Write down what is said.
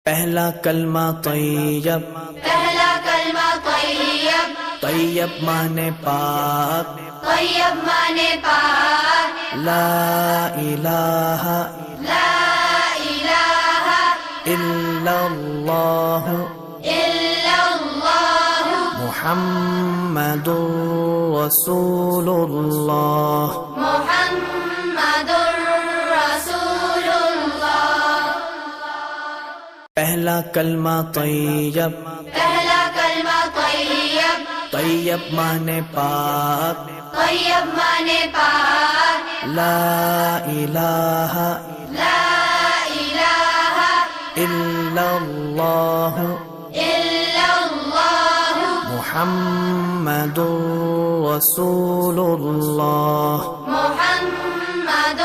پہلا کلمہ طیب، پہلا کلمہ طیب، طیب مانے پاک، طیب مانے پاک، لا الہ لا الہ الا اللہ الا اللہ محمد رسول اللہ۔ محمد رسول اللہ۔ پہلا کلمہ طیب، پہلا کلمہ طیب، طیب مانے پاک، طیب مانے پاک، لا الہ لا الہ الا اللہ الا اللہ محمد رسول اللہ۔ محمد